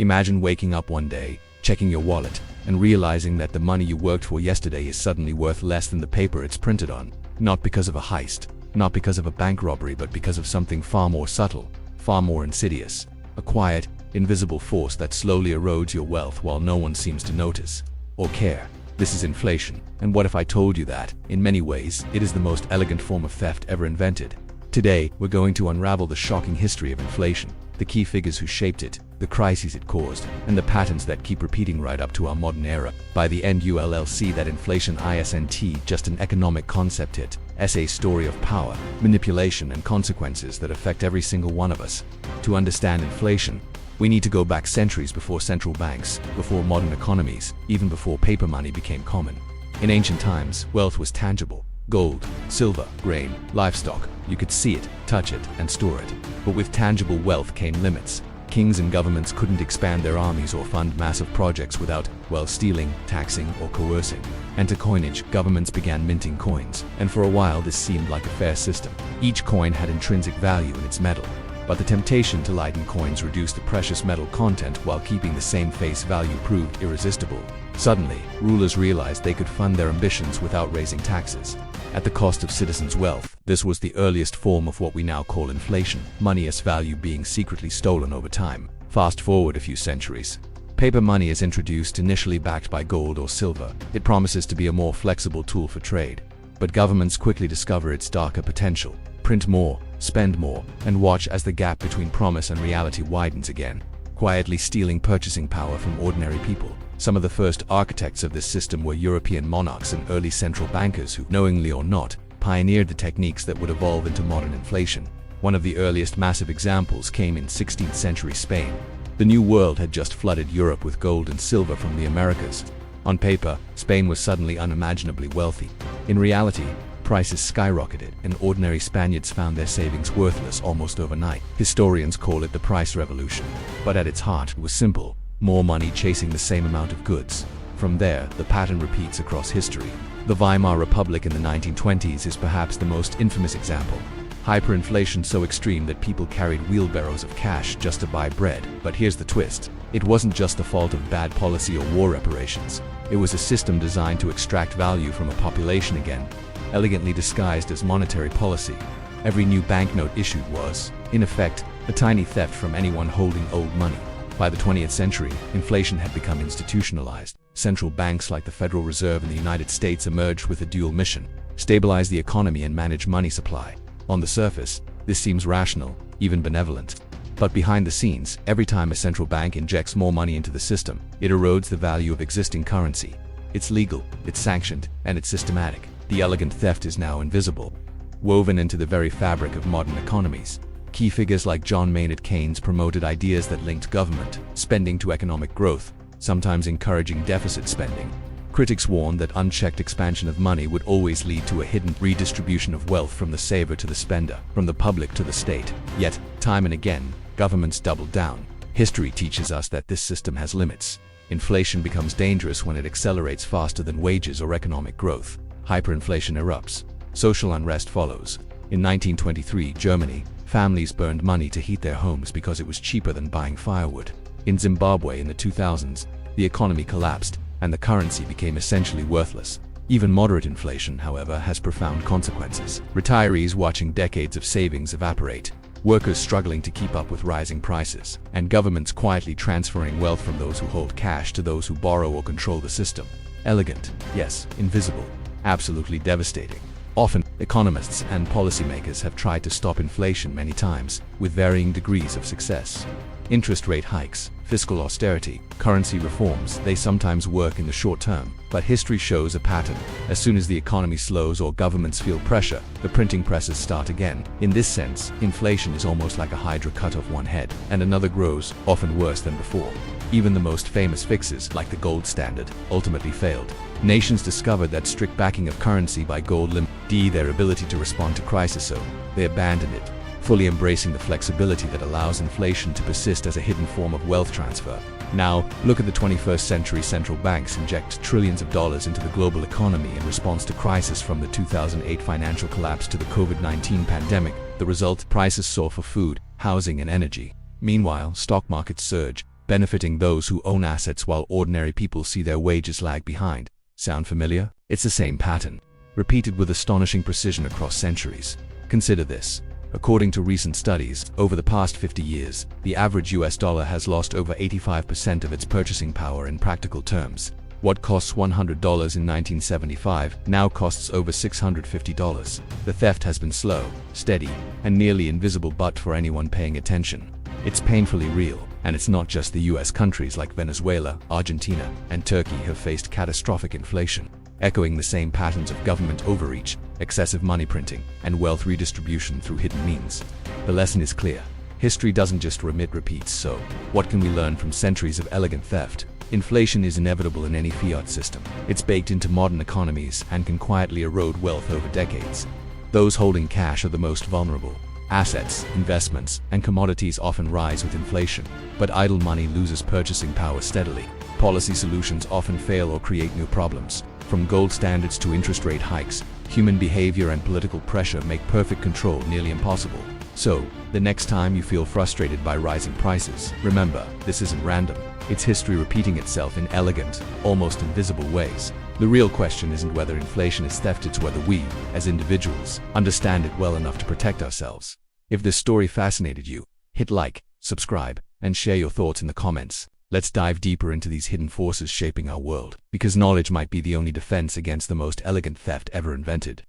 Imagine waking up one day, checking your wallet, and realizing that the money you worked for yesterday is suddenly worth less than the paper it's printed on. Not because of a heist, not because of a bank robbery, but because of something far more subtle, far more insidious. A quiet, invisible force that slowly erodes your wealth while no one seems to notice or care. This is inflation. And what if I told you that, in many ways, it is the most elegant form of theft ever invented? Today, we're going to unravel the shocking history of inflation, the key figures who shaped it, the crises it caused, and the patterns that keep repeating right up to our modern era. By the end, you'll see that inflation isn't just an economic concept, it's a story of power, manipulation, and consequences that affect every single one of us. To understand inflation, we need to go back centuries before central banks, before modern economies, even before paper money became common. In ancient times, wealth was tangible. Gold, silver, grain, livestock. You could see it, touch it, and store it. But with tangible wealth came limits. Kings and governments couldn't expand their armies or fund massive projects without, stealing, taxing, or coercing. Enter coinage. Governments began minting coins, and for a while this seemed like a fair system. Each coin had intrinsic value in its metal. But the temptation to lighten coins reduce the precious metal content while keeping the same face value proved irresistible. Suddenly, rulers realized they could fund their ambitions without raising taxes, at the cost of citizens' wealth. This was the earliest form of what we now call inflation, money's value being secretly stolen over time. Fast forward a few centuries. Paper money is introduced, initially backed by gold or silver. It promises to be a more flexible tool for trade. But governments quickly discover its darker potential. Print more, spend more, and watch as the gap between promise and reality widens again, quietly stealing purchasing power from ordinary people. Some of the first architects of this system were European monarchs and early central bankers who, knowingly or not, pioneered the techniques that would evolve into modern inflation. One of the earliest massive examples came in 16th century Spain. The New World had just flooded Europe with gold and silver from the Americas. On paper, Spain was suddenly unimaginably wealthy. In reality, prices skyrocketed, and ordinary Spaniards found their savings worthless almost overnight. Historians call it the price revolution, but at its heart it was simple: more money chasing the same amount of goods. From there, the pattern repeats across history. The Weimar Republic in the 1920s is perhaps the most infamous example. Hyperinflation so extreme that people carried wheelbarrows of cash just to buy bread. But here's the twist: it wasn't just the fault of bad policy or war reparations. It was a system designed to extract value from a population again, elegantly disguised as monetary policy. Every new banknote issued was, in effect, a tiny theft from anyone holding old money. By the 20th century, inflation had become institutionalized. Central banks like the Federal Reserve in the United States emerged with a dual mission: stabilize the economy and manage money supply. On the surface, this seems rational, even benevolent. But behind the scenes, every time a central bank injects more money into the system, it erodes the value of existing currency. It's legal, it's sanctioned, and it's systematic. The elegant theft is now invisible, woven into the very fabric of modern economies. Key figures like John Maynard Keynes promoted ideas that linked government spending to economic growth, sometimes encouraging deficit spending. Critics warned that unchecked expansion of money would always lead to a hidden redistribution of wealth from the saver to the spender, from the public to the state. Yet, time and again, governments doubled down. History teaches us that this system has limits. Inflation becomes dangerous when it accelerates faster than wages or economic growth. Hyperinflation erupts. Social unrest follows. In 1923, Germany, families burned money to heat their homes because it was cheaper than buying firewood. In Zimbabwe in the 2000s, the economy collapsed, and the currency became essentially worthless. Even moderate inflation, however, has profound consequences. Retirees watching decades of savings evaporate, workers struggling to keep up with rising prices, and governments quietly transferring wealth from those who hold cash to those who borrow or control the system. Elegant, yes, invisible, absolutely devastating. Often, economists and policymakers have tried to stop inflation many times, with varying degrees of success. Interest rate hikes, fiscal austerity, currency reforms, they sometimes work in the short term, but history shows a pattern. As soon as the economy slows or governments feel pressure, the printing presses start again. In this sense, inflation is almost like a hydra cut off one head, and another grows, often worse than before. Even the most famous fixes, like the gold standard, ultimately failed. Nations discovered that strict backing of currency by gold limited their ability to respond to crisis, so they abandoned it, fully embracing the flexibility that allows inflation to persist as a hidden form of wealth transfer. Now, look at the 21st century. Central banks inject trillions of dollars into the global economy in response to crisis, from the 2008 financial collapse to the COVID-19 pandemic. The result: prices soar for food, housing, and energy. Meanwhile, stock markets surge, benefiting those who own assets while ordinary people see their wages lag behind. Sound familiar? It's the same pattern, repeated with astonishing precision across centuries. Consider this. According to recent studies, over the past 50 years, the average US dollar has lost over 85% of its purchasing power in practical terms. What costs $100 in 1975 now costs over $650. The theft has been slow, steady, and nearly invisible but for anyone paying attention. It's painfully real, and it's not just the US. Countries like Venezuela, Argentina, and Turkey have faced catastrophic inflation, echoing the same patterns of government overreach, excessive money printing, and wealth redistribution through hidden means. The lesson is clear. History doesn't just repeats. So, what can we learn from centuries of elegant theft? Inflation is inevitable in any fiat system. It's baked into modern economies and can quietly erode wealth over decades. Those holding cash are the most vulnerable. Assets, investments, and commodities often rise with inflation, but idle money loses purchasing power steadily. Policy solutions often fail or create new problems. From gold standards to interest rate hikes, human behavior and political pressure make perfect control nearly impossible. So, the next time you feel frustrated by rising prices, remember, this isn't random. It's history repeating itself in elegant, almost invisible ways. The real question isn't whether inflation is theft, it's whether we, as individuals, understand it well enough to protect ourselves. If this story fascinated you, hit like, subscribe, and share your thoughts in the comments. Let's dive deeper into these hidden forces shaping our world, because knowledge might be the only defense against the most elegant theft ever invented.